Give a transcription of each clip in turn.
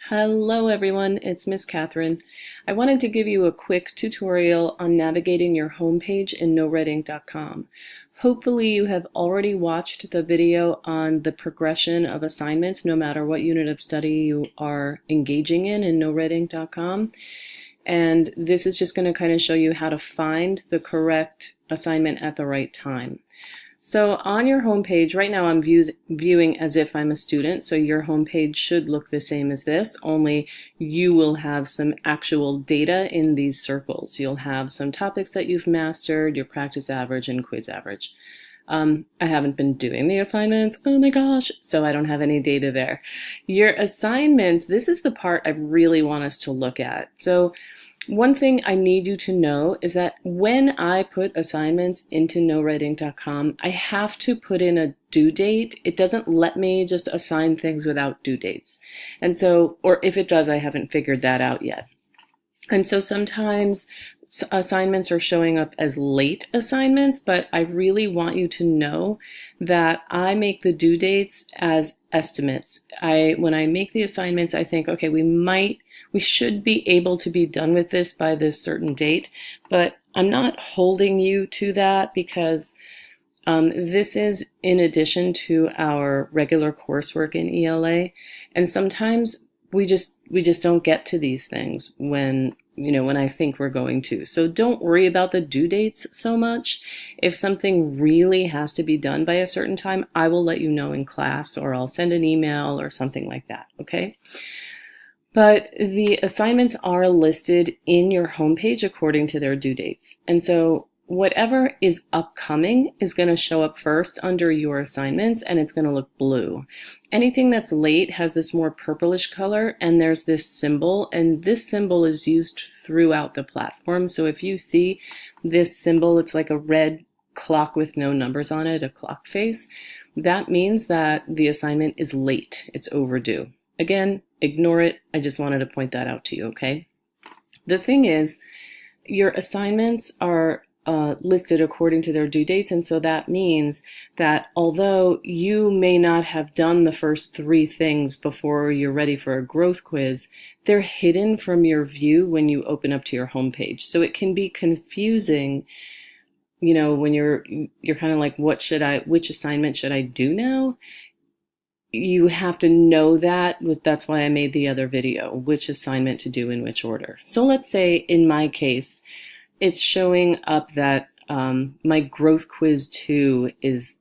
Hello everyone, it's Miss Catherine. I wanted to give you a quick tutorial on navigating your homepage in NoRedInk.com. Hopefully you have already watched the video on the progression of assignments no matter what unit of study you are engaging in NoRedInk.com. And this is just going to kind of show you how to find the correct assignment at the right time. So on your homepage, right now I'm viewing as if I'm a student, so your homepage should look the same as this, only you will have some actual data in these circles. You'll have some topics that you've mastered, your practice average and quiz average. I haven't been doing the assignments, oh my gosh, so I don't have any data there. Your assignments, this is the part I really want us to look at. So one thing I need you to know is that when I put assignments into NoRedInk.com, I have to put in a due date. It doesn't let me just assign things without due dates. And so, or if it does, I haven't figured that out yet. And so sometimes assignments are showing up as late assignments, but I really want you to know that I make the due dates as estimates. When I make the assignments, I think, okay, we should be able to be done with this by this certain date, but I'm not holding you to that because this is in addition to our regular coursework in ELA, and sometimes we just don't get to these things when I think we're going to. So don't worry about the due dates so much. If something really has to be done by a certain time, I will let you know in class, or I'll send an email or something like that, okay? But the assignments are listed in your homepage according to their due dates. And so whatever is upcoming is going to show up first under your assignments, and it's going to look blue. Anything that's late has this more purplish color, and there's this symbol, and this symbol is used throughout the platform. So if you see this symbol, it's like a red clock with no numbers on it, a clock face. That means that the assignment is late. It's overdue. Again, ignore it. I just wanted to point that out to you, okay? The thing is, your assignments are listed according to their due dates, and so that means that although you may not have done the first 3 things before you're ready for a growth quiz, they're hidden from your view when you open up to your homepage. So it can be confusing, when you're kind of like, which assignment should I do now? You have to know that. That's why I made the other video, which assignment to do in which order. So let's say in my case, it's showing up that my growth quiz 2 is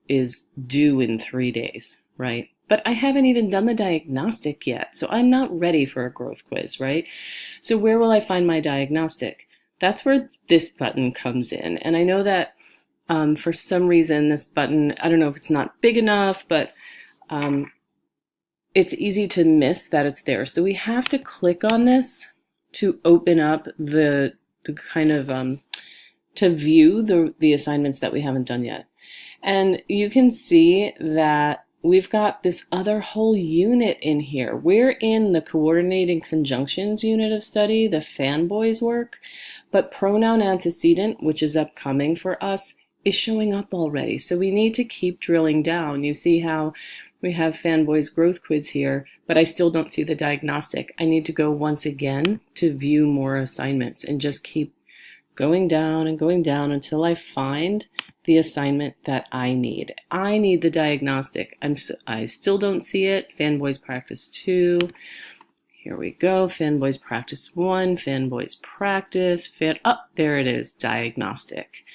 due in 3 days, right? But I haven't even done the diagnostic yet, so I'm not ready for a growth quiz, right? So where will I find my diagnostic? That's where this button comes in. And I know that for some reason this button, I don't know if it's not big enough, but it's easy to miss that it's there. So we have to click on this to open up the kind of to view the assignments that we haven't done yet. And you can see that we've got this other whole unit in here. We're in the coordinating conjunctions unit of study, the fanboys work, but pronoun antecedent, which is upcoming for us, is showing up already. So we need to keep drilling down. You see how we have Fanboys Growth Quiz here, but I still don't see the diagnostic. I need to go once again to view more assignments and just keep going down and going down until I find the assignment that I need. I need the diagnostic. I still don't see it. Fanboys Practice 2. Here we go. Fanboys Practice 1. Fanboys Practice. There it is. Diagnostic.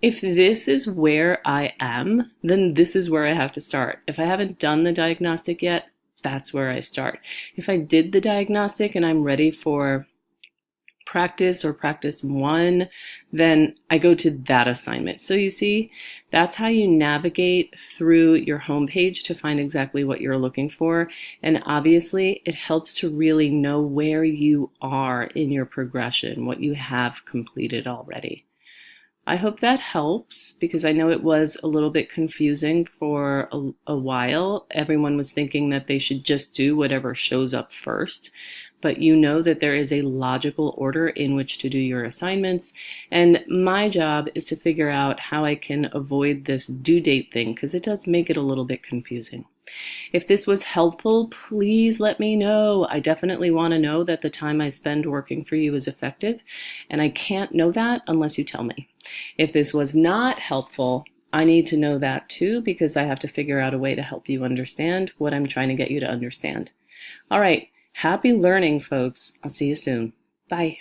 If this is where I am, then this is where I have to start. If I haven't done the diagnostic yet, that's where I start. If I did the diagnostic and I'm ready for practice or practice 1, then I go to that assignment. So you see, that's how you navigate through your homepage to find exactly what you're looking for. And obviously, it helps to really know where you are in your progression, what you have completed already. I hope that helps, because I know it was a little bit confusing for a while. Everyone was thinking that they should just do whatever shows up first, but you know that there is a logical order in which to do your assignments, and my job is to figure out how I can avoid this due date thing, because it does make it a little bit confusing. If this was helpful, please let me know. I definitely want to know that the time I spend working for you is effective, and I can't know that unless you tell me. If this was not helpful, I need to know that too, because I have to figure out a way to help you understand what I'm trying to get you to understand. All right, happy learning, folks. I'll see you soon. Bye.